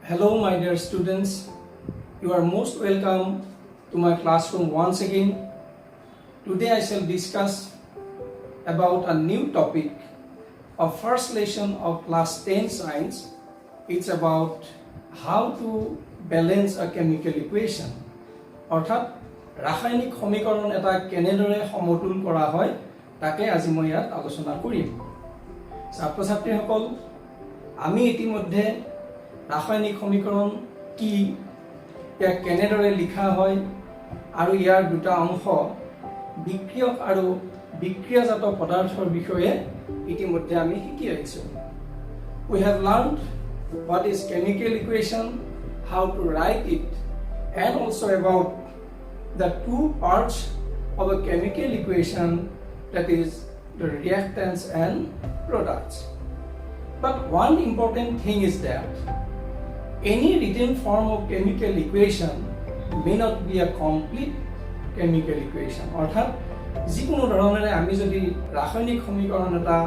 Hello, my dear students. You are most welcome to my classroom once again. Today I shall discuss about a new topic of first lesson of class 10 science. It's about how to balance a chemical equation. অৰ্থাৎ ৰাসায়নিক সমীকৰণ এটা কেনেদৰে সমতুল কৰা হয় তাকে আজি মই ইয়াত আলোচনা কৰিম। ছাত্ৰ ছাত্ৰীসকল, আমি ইতিমধ্যে ৰাসায়নিক সমীকৰণ কি, ইয়াক কেনেদৰে লিখা হয় আৰু ইয়াৰ দুটা অংশ বিক্ৰিয়ক আৰু বিক্ৰিয়াজাত পদাৰ্থৰ বিষয়ে ইতিমধ্যে আমি শিকি আহিছো। We have learned what is chemical equation, how to write it, and also about the two parts of a chemical equation, that is the reactants and products. But one important thing is that any written form of chemical equation may not be a complete chemical equation. অৰ্থাৎ যিকোনো ধৰণেৰে আমি যদি ৰাসায়নিক সমীকৰণ এটা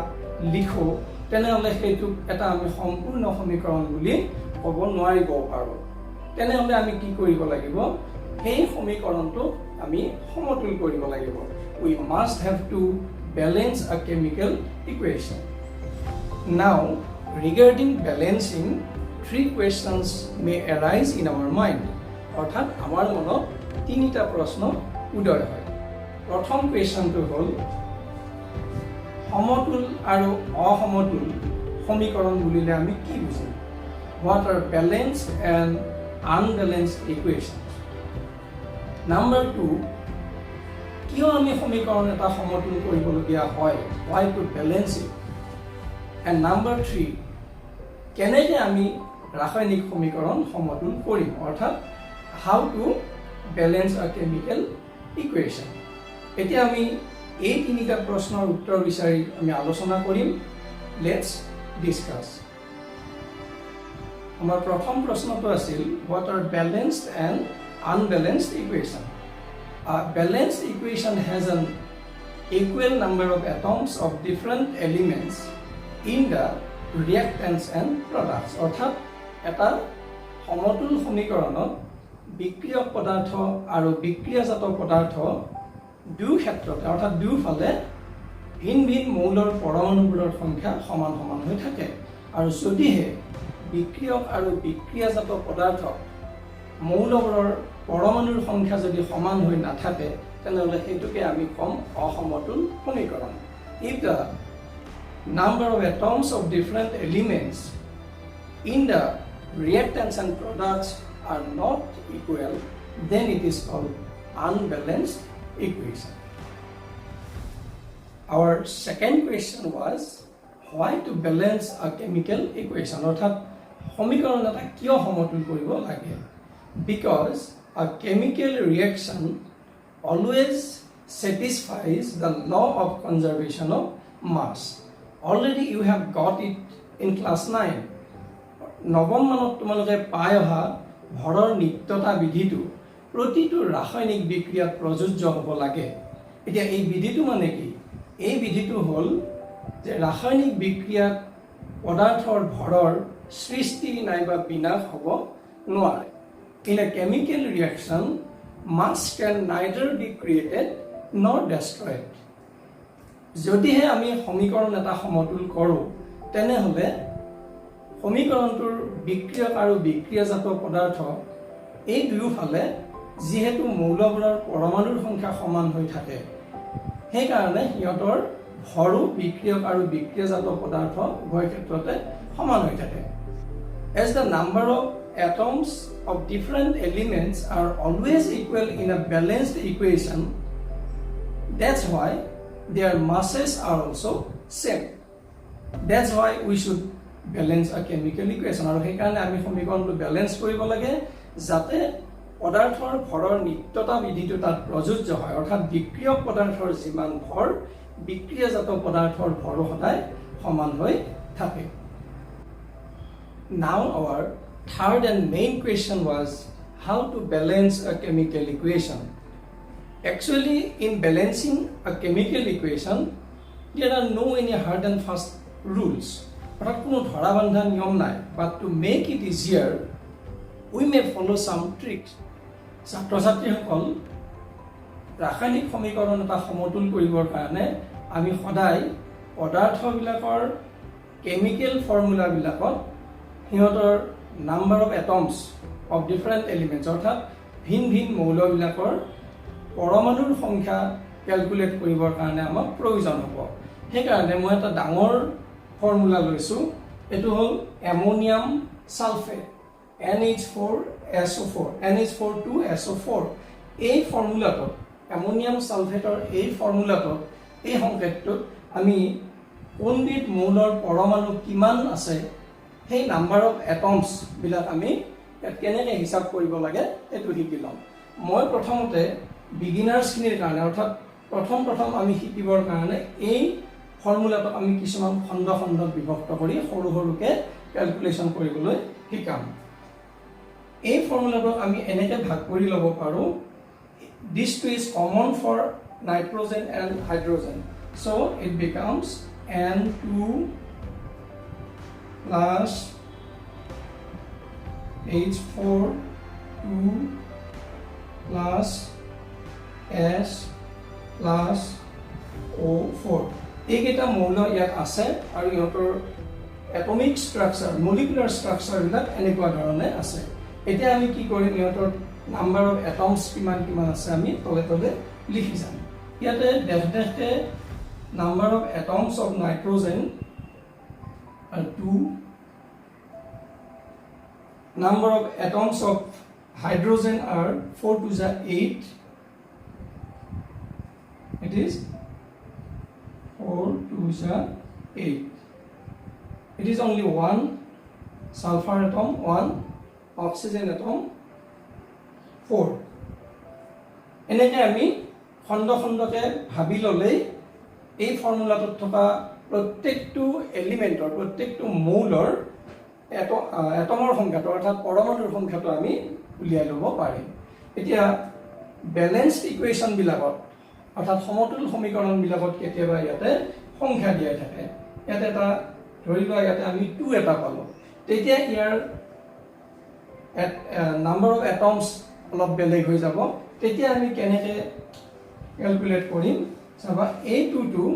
লিখো তেনেহ'লে সেইটোক এটা আমি সম্পূৰ্ণ সমীকৰণ বুলি ক'ব নোৱাৰিব পাৰোঁ। তেনেহ'লে আমি কি কৰিব লাগিব? সেই সমীকৰণটোক আমি সমতুল কৰিব লাগিব। We must have to balance a chemical equation. Now, regarding balancing, three questions may arise in our mind. অৰ্থাৎ আমাৰ মনত তিনিটা প্ৰশ্ন উদয় হয়। প্ৰথম কুৱেশ্যনটো হ'ল সমতুল আৰু অসমতুল সমীকৰণ বুলিলে আমি কি বুজিম? What are balanced and unbalanced equations? Number 2, কিয় আমি সমীকৰণ এটা সমতুল কৰিবলগীয়া হয়? Why to balance it? And number 3, কেনেকৈ আমি ৰাসায়নিক সমীকৰণ সমতুল কৰিম? অৰ্থাৎ how to balance a chemical equation. এতিয়া আমি এই তিনিটা প্ৰশ্নৰ উত্তৰ বিচাৰি আমি আলোচনা কৰিম। Let's discuss. আমাৰ প্ৰথম প্ৰশ্নটো আছিল what are balanced and unbalanced equation? A balanced equation has an equal number of atoms of different elements in the reactants and products. অৰ্থাৎ এটা সমতুল সমীকৰণত বিক্ৰিয়ক পদাৰ্থ আৰু বিক্ৰিয়াজাত পদাৰ্থ দুই ক্ষেত্ৰতে অৰ্থাৎ দুয়োফালে ভিন ভিন মৌলৰ পৰমাণুবোৰৰ সংখ্যা সমান সমান হৈ থাকে। আৰু যদিহে বিক্ৰিয়ক আৰু বিক্ৰিয়াজাত পদাৰ্থ মৌলবোৰৰ পৰমাণুৰ সংখ্যা যদি সমান হৈ নাথাকে তেনেহ'লে সেইটোকে আমি ক'ম অসমতুল সমীকৰণ। If the number of atoms of different elements in the reactants and products are not equal, then it is called unbalanced equation. Our second question was why to balance a chemical equation? অৰ্থাৎ সমীকৰণ এটা কিয় সমতুল কৰিব লাগে? Because a chemical reaction always satisfies the law of conservation of mass. Already you have got it in class 9. নৱম মানত তোমালোকে পাই অহা ভৰৰ নিত্যতা বিধিটো প্ৰতিটো ৰাসায়নিক বিক্ৰিয়াত প্ৰযোজ্য হ'ব লাগে। এতিয়া এই বিধিটো মানে কি? এই বিধিটো হ'ল যে ৰাসায়নিক বিক্ৰিয়াত পদাৰ্থৰ ভৰৰ সৃষ্টি নাইবা বিনাশ হ'ব নোৱাৰে। In a chemical reaction, mass can neither be created nor destroyed. যদিহে আমি সমীকৰণ এটা সমতুল কৰোঁ তেনেহ'লে সমীকৰণটোৰ বিক্ৰিয়ক আৰু বিক্ৰিয়াজাত পদাৰ্থ এই দুয়োফালে যিহেতু মৌলবোৰৰ পৰমাণুৰ সংখ্যা সমান হৈ থাকে সেইকাৰণে সিহঁতৰ ভৰো বিক্ৰিয়ক আৰু বিক্ৰিয়াজাত পদাৰ্থ উভয় ক্ষেত্ৰতে সমান হৈ থাকে। As the number of atoms of different elements are always equal in a balanced equation, that's why their masses are also same. That's why we should balance a chemical equation. আৰু সেইকাৰণে আমি সমীকৰণটো বেলেঞ্চ কৰিব লাগে যাতে পদাৰ্থৰ ভৰৰ নিত্যতা বিধিটো তাত প্ৰযোজ্য হয়। অৰ্থাৎ বিক্ৰিয়ক পদাৰ্থৰ যিমান ভৰ বিক্ৰিয়াজাত পদাৰ্থৰ ভৰো সদায় সমান হৈ থাকে। Now our third and main question was how to balance a chemical equation. Actually, in balancing a chemical equation, there are no any hard and fast rules. অর্থাৎ কোনো ধৰা বন্ধা নিয়ম নাই, but to make it easier we may follow some tricks. ছাত্ৰ ছাত্ৰীসকল ৰাসায়নিক সমীকৰণ এটা সমতুল কৰিবৰ কাৰণে আমি সদায় পদাৰ্থবিলাকৰ কেমিকেল ফৰ্মুলাবিলাকত সিহঁতৰ number of atoms of different elements অৰ্থাৎ ভিন ভিন মৌলবিলাকৰ পৰমাণুৰ সংখ্যা কেলকুলেট কৰিবৰ কাৰণে আমাক প্ৰয়োজন হ'ব। সেইকাৰণে মই এটা ডাঙৰ ফৰ্মুলা লৈছোঁ, এইটো হ'ল এমনিয়াম ছালফেট NH4SO4 NH4 এই ফৰ্মুলাটোত এমনিয়াম ছালফেটৰ এই ফৰ্মুলাটোত এই সংকেতটোত আমি কোনবিধ মৌলৰ পৰমাণু কিমান আছে সেই নাম্বাৰ অফ এটমছবিলাক আমি কেনেকৈ হিচাপ কৰিব লাগে এইটো শিকি ল'ম। মই প্ৰথমতে বিগিনাৰ্ছখিনিৰ কাৰণে অৰ্থাৎ প্ৰথম আমি শিকিবৰ কাৰণে এই ফৰ্মুলাটোক আমি কিছুমান খণ্ডত বিভক্ত কৰি সৰু সৰুকৈ কেলকুলেশ্যন কৰিবলৈ শিকাম। এই ফৰ্মুলাটোক আমি এনেকৈ ভাগ কৰি ল'ব পাৰোঁ, this two is common for nitrogen and hydrogen, so it becomes N2 plus H4 2 plus S plus O4 এইকেইটা মৌল ইয়াত আছে আৰু ইহঁতৰ এটমিক ষ্ট্ৰাকচাৰ মলিকুলাৰ ষ্ট্ৰাকচাৰবিলাক এনেকুৱা ধৰণে আছে। এতিয়া আমি কি কৰিম, ইহঁতৰ নাম্বাৰ অফ এটমছ কিমান আছে আমি তলে তলে লিখি যাম। ইয়াতে দেখে number of atoms of nitrogen are 2, number of atoms of hydrogen are 4 to the 8, it is 4 to the 8, it is only 1 sulfur atom, 1 oxygen atom, 4 এনেকৈ আমি খণ্ডকে ভাবি ল'লেই এই ফৰ্মুলাটোত থকা প্ৰত্যেকটো এলিমেণ্টৰ প্ৰত্যেকটো মৌলৰ এটমৰ সংখ্যাটো অৰ্থাৎ পৰমাণুৰ সংখ্যাটো আমি উলিয়াই ল'ব পাৰিম। এতিয়া বেলেঞ্চড ইকুৱেশ্যনবিলাকত অৰ্থাৎ সমতুল সমীকৰণবিলাকত কেতিয়াবা ইয়াতে সংখ্যা দিয়াই থাকে। ইয়াতে এটা ধৰি লোৱা ইয়াতে আমি 2 এটা পালোঁ, তেতিয়া ইয়াৰ নাম্বাৰ অফ এটমছ অলপ বেলেগ হৈ যাব। তেতিয়া আমি কেনেকৈ কেলকুলেট কৰিম চাবা, এই 2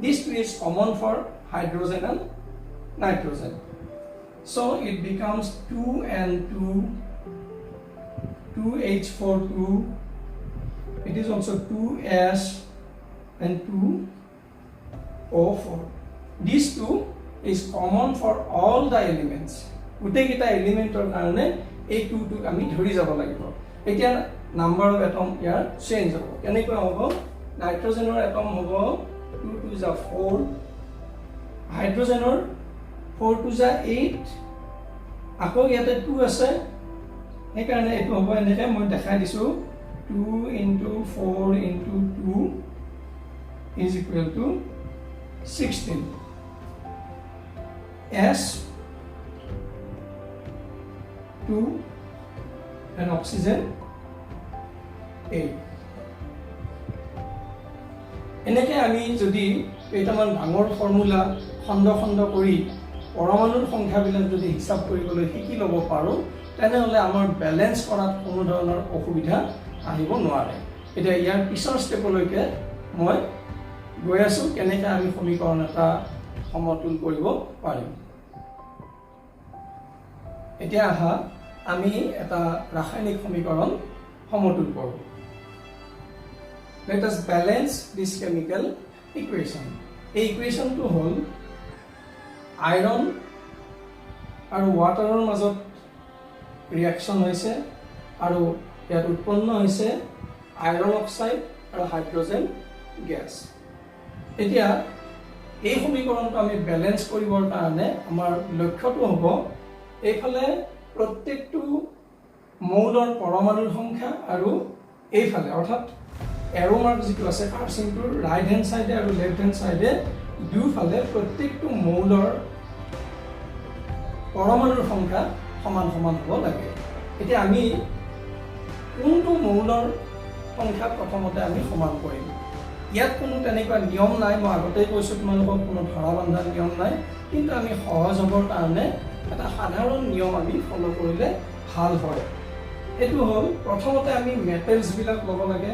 this 2 is common for hydrogen and nitrogen, so it becomes 2N2 2H4 2, it is also 2S and 2O4, this 2 is common for all the elements, গোটেইকেইটা এলিমেণ্টৰ কাৰণে এই 2টোক আমি ধৰি যাব লাগিব। এতিয়া number of atom year change হ'ব, কেনেকুৱা হ'ব, নাইট্ৰজেনৰ এটম হ'ব 2 to the 4, হাইড্ৰজেনৰ 4 to the 8, আকৌ ইয়াতে 2 আছে সেইকাৰণে এইটো হ'ব এনেকৈ মই দেখাই দিছোঁ 2 into 4 into 2 is equal to 16, S 2 and oxygen 8। এনেকৈ আমি যদি কেইটামান ডাঙৰ ফৰ্মুলা খণ্ড কৰি পৰমাণুৰ সংখ্যাবিলাক যদি হিচাপ কৰিবলৈ শিকি ল'ব পাৰোঁ, তেনেহ'লে আমাৰ বেলেঞ্চ কৰাত কোনো ধৰণৰ অসুবিধা আহিব নোৱাৰে। এতিয়া ইয়াৰ পিছৰ ষ্টেপলৈকে মই গৈ আছোঁ, কেনেকৈ আমি সমীকৰণ এটা সমতুল কৰিব পাৰিম। এতিয়া আহা আমি এটা ৰাসায়নিক সমীকৰণ সমতুল কৰোঁ। Let us balance this chemical equation. এই ইকুৱেশ্যনটো হ'ল আইৰণ আৰু ৱাটাৰৰ মাজত ৰিয়েকশ্যন হৈছে আৰু ইয়াত উৎপন্ন হৈছে আইৰণ অক্সাইড আৰু হাইড্ৰজেন গেছ। এতিয়া এই সমীকৰণটো আমি বেলেঞ্চ কৰিবৰ কাৰণে আমাৰ লক্ষ্যটো হ'ব এইফালে প্ৰত্যেকটো মৌলৰ পৰমাণুৰ সংখ্যা আৰু এইফালে অৰ্থাৎ এৰো মাৰ্ক যিটো আছে কাৰ্চিংটোৰ ৰাইট হেণ্ড চাইডে আৰু লেফ্ট হেণ্ড চাইডে দুয়োফালে প্ৰত্যেকটো মৌলৰ পৰমাণুৰ সংখ্যা সমান হ'ব লাগে। এতিয়া আমি কোনটো মৌলৰ সংখ্যা প্ৰথমতে আমি সমান কৰিম, ইয়াত কোনো তেনেকুৱা নিয়ম নাই, মই আগতেই কৈছোঁ তোমালোকক কোনো ধৰা বন্ধা নিয়ম নাই, কিন্তু আমি সহজ হ'বৰ কাৰণে এটা সাধাৰণ নিয়ম আমি ফ'ল' কৰিলে ভাল হয় এটো হল প্ৰথমতে আমি মেটেলছ বিলাক লব লাগে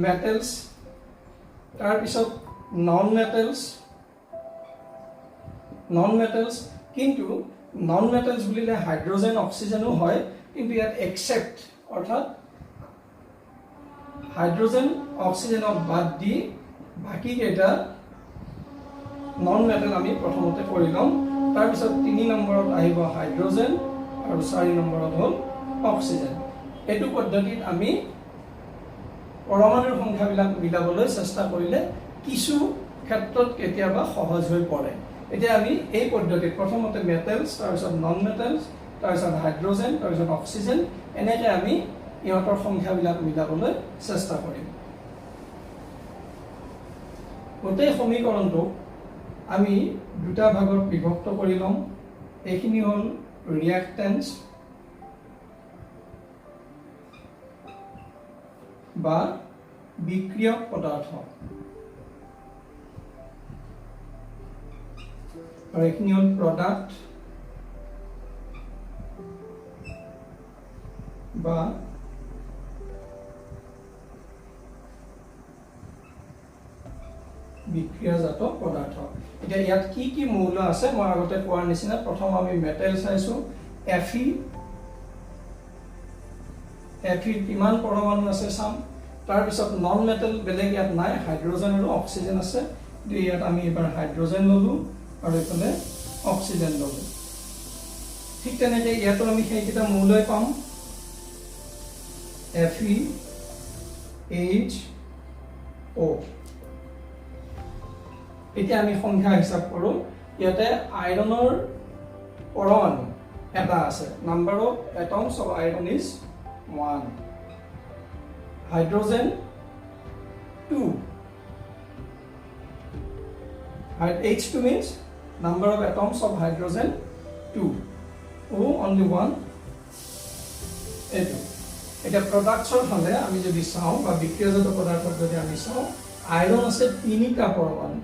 মেটেলছ তাৰ পিছত নন মেটেলছ কিন্তু নন মেটেলছ বুলিলে হাইড্ৰোজেন অক্সিজেনো হয় কিন্তু ইয়াত এক্সেপ্ট অৰ্থাৎ হাইড্ৰোজেন অক্সিজেনক বাদ দি বাকি কেইটা নন মেটেল আমি প্ৰথমতে কৰি লম তাৰ পিছত 3 নম্বৰত আহিব হাইড্ৰোজেন আৰু 4 নম্বৰত হ'ল অক্সিজেন এটো পদ্ধতিত আমি পৰমাণুৰ সংখ্যাবিলাক মিলাবলৈ চেষ্টা কৰিলে কিছু ক্ষেত্ৰত কেতিয়াবা সহজ হৈ পৰে এতিয়া আমি এই পদ্ধতিত প্ৰথমতে মেটেলছ তাৰ পিছত নন মেটেলছ তাৰ পিছত হাইড্ৰোজেন তাৰ পিছত অক্সিজেন এনেকৈ আমি ইহঁতৰ সংখ্যাবিলাক মিলাবলৈ চেষ্টা কৰিম গোটেই সমীকৰণটো আমি দুটা ভাগত বিভক্ত কৰি লম এইখিনি হ'ল ৰিঅ্যাক্টেন্স বা বিক্ৰিয়ক পদাৰ্থ আৰ এখানে হল প্ৰোডাক্ট বা বিক্ৰিয়াজাত পদাৰ্থ এটা ইয়াত কি মৌল আছে মই আগতে কোৱাৰ নিচিনা প্ৰথম আমি মেটেল চাইছো Fe কিমান পৰমাণু আছে চাম তাৰ পিছত নন মেটেল বেলেগ ইয়াত নাই হাইড্ৰোজেন আৰু অক্সিজেন আছে ইয়াত আমি এবাৰ হাইড্ৰোজেন ললো আৰু এফালে অক্সিজেন ললো ঠিক তেনেকৈ ইয়াতো আমি সেইকেইটা মৌলই পাম FeHO এতিয়া আমি সংখ্যা হিসাব কৰো ইয়াতে আইৰণৰ পৰমাণু এটা আছে number of atoms of iron is 1 hydrogen 2 H2 means number of atoms of hydrogen 2 O only 1 A2 এটা প্ৰডাক্টছৰ ফালে আমি যদি চাও বা বিক্ৰিয়াজাত পদাৰ্থৰ যদি আমি চাও আইৰন আছে 3টা পৰমাণু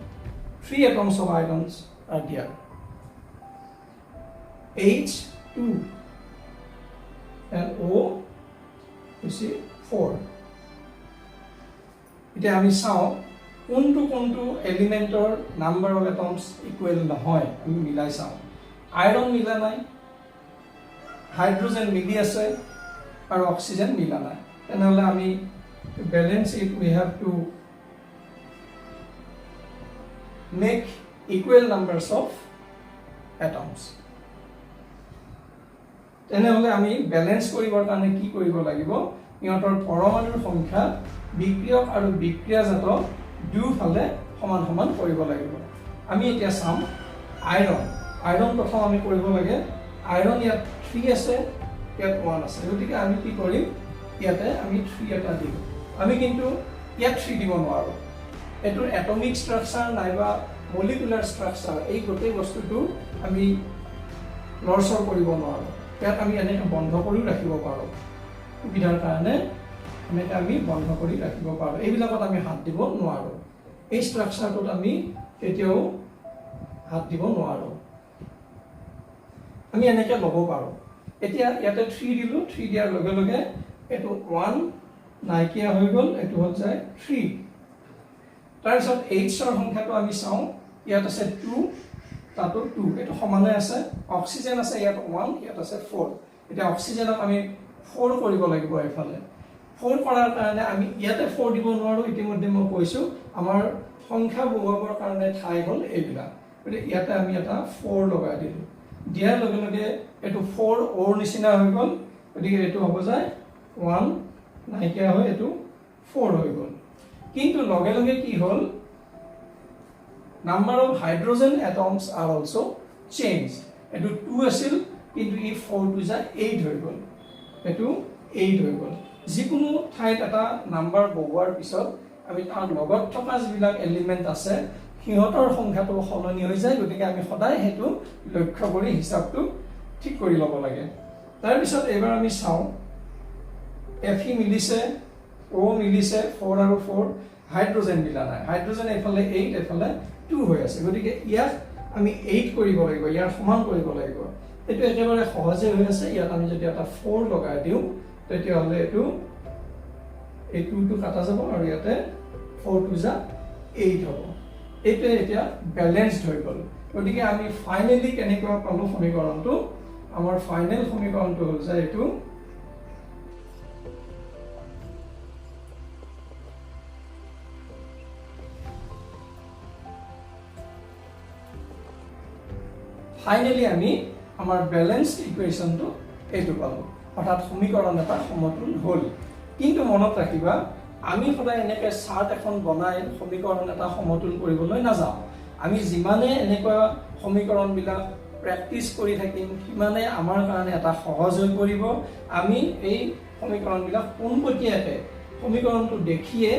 3 atoms of ions are there H2 and O you see 4 এটা আমি চাও কোনটো এলিমেন্টৰ নাম্বাৰ অফ এটমছ ইকুৱেল নহয় আমি মিলাই চাও আইৰন মিলা নাই হাইড্ৰোজেন মিলি আছে আৰু অক্সিজেন মিলা নাই তেনেহলে আমি balance it we have to make equal numbers of atoms তেনেহলে আমি ব্যালেন্স কৰিবৰ কাৰণে কি কৰিব লাগিব ইহঁতৰ পৰমাণুৰ সংখ্যা বিক্ৰিয়ক আৰু বিক্ৰিয়াজাত দুয়োফালে সমান সমান কৰিব লাগিব আমি এতিয়া চাম আইৰন প্ৰথম আমি কৰিব লাগে আইৰন ইয়াত 3 আছে ইয়াত 1 আছে গতিকে আমি কি কৰিম ইয়াতে আমি 3 এটা দিম আমি কিন্তু ইয়াত 3 দিব নোৱাৰো এটো এটমিক স্ট্ৰাকচাৰ নাইবা মলিকুলাৰ স্ট্ৰাকচাৰ এই গোটেই বস্তুটো আমি লৰচৰ কৰিব নোৱাৰো ইয়াত আমি এনেকৈ বন্ধ কৰি ৰাখিব পাৰো সুবিধাৰ কাৰণে আমি বন্ধ কৰি ৰাখিব পাৰো এইবিলাকত আমি হাত দিব নোৱাৰো এই স্ট্ৰাকচাৰটোত আমি কেতিয়াও হাত দিব নোৱাৰো আমি এনেকৈ লব পাৰো এতিয়া ইয়াতে 3 দিলো 3 দিয়াৰ লগে লগে এটো 1 নাইকিয়া হৈ গল এটো হৈ যায় 3 তাৰপিছত H ৰ সংখ্যাটো আমি চাও ইয়াত আছে 2 তাতো 2 এটো সমানে আছে অক্সিজেন আছে ইয়াত 1 ইয়াত আছে 4 এটা অক্সিজেনক আমি 4 কৰিব লাগিব এফালে 4 কৰাৰ কাৰণে আমি ইয়াতে 4 দিব নোৱাৰো ইতিমধ্যে মই কৈছো আমাৰ সংখ্যা বহুৱাবৰ কাৰণে ঠাই হল এইবিলা গতিকে ইয়াতে আমি এটা 4 লগাই দিলো দিয়াৰ লগে লগে এটো 4 ওৰ নিচিনা হৈ গল গতিকে এটো হ'ব যায় 1 নাইকিয়া হৈ এটো 4 হৈ গল কিন্তু লগে লগে কি হল number of hydrogen atoms are also changed etu 2 আছিল কিন্তু এই 4 to যা 8 হৈ গল এটো 8 হৈ গল যিকোনো ঠাইত এটা নাম্বাৰ বহুৱাৰ পিছত আমি তাৰ লগত থকা যিবিলাক এলিমেন্ট আছে সিহঁতৰ সংখ্যাটো সলনি হৈ যায় গতিকে আমি সদায় হেতু লক্ষ্য কৰি হিচাপটো ঠিক কৰি ল'ব লাগে তাৰ পিছত এবাৰ আমি চাও Fe মিলিছে O মিলিছে 4 আৰু 4 হাইড্ৰোজেন মিলা নাই হাইড্ৰোজেন এফালে 8 এফালে 2 হৈ আছে গতিকে ইয়াত আমি 8 কৰিব লাগিব ইয়াৰ সমান কৰিব লাগিব এইটো একেবাৰে সহজে হৈ আছে। ইয়াত আমি যদি এটা 4 লগাই দিওঁ তেতিয়াহ'লে এইটো 2টো কাটা যাব আৰু ইয়াতে 4 2 যা 8 হ'ব। এইটো এতিয়া বেলেন্সড হৈ গ'ল। গতিকে আমি ফাইনেলি কেনেকৈ পালো সমীকৰণটো? আমাৰ ফাইনেল সমীকৰণটো হ'ল যে এইটো ফাইনেলি আমি আমাৰ বেলেন্সড ইকুৱেশ্যনটো এইটো পালো, অৰ্থাৎ সমীকৰণ এটা সমতুল হ'ল। কিন্তু মনত ৰাখিবা, আমি সদায় এনেকৈ চাৰ্ট এখন বনাই সমীকৰণ এটা সমতুল কৰিবলৈ নাযাওঁ। আমি যিমানে এনেকুৱা সমীকৰণবিলাক প্ৰেক্টিচ কৰি থাকিম সিমানে আমাৰ কাৰণে এটা সহজ হৈ পৰিব। আমি এই সমীকৰণবিলাক পোনপটীয়াকৈ সমীকৰণটো দেখিয়ে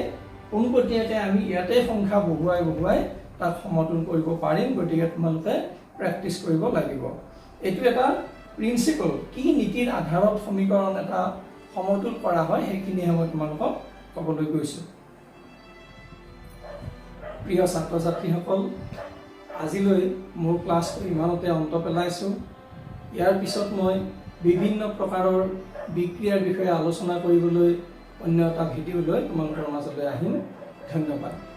পোনপটীয়াকৈ আমি ইয়াতে সংখ্যা বহুৱাই তাক সমতুল কৰিব পাৰিম। গতিকে তোমালোকে প্ৰেক্টিচ কৰিব লাগিব। এইটো এটা প্ৰিন্সিপল, কি নীতিৰ আধাৰত সমীকৰণ এটা সমতুল কৰা হয় সেইখিনিহে মই তোমালোকক ক'বলৈ গৈছোঁ। প্ৰিয় ছাত্ৰ ছাত্ৰীসকল, আজিলৈ মোৰ ক্লাছটো ইমানতে অন্ত পেলাইছোঁ। ইয়াৰ পিছত মই বিভিন্ন প্ৰকাৰৰ বিক্ৰিয়াৰ বিষয়ে আলোচনা কৰিবলৈ অন্য এটা ভিডিঅ' লৈ তোমালোকৰ মাজলৈ আহিম। ধন্যবাদ।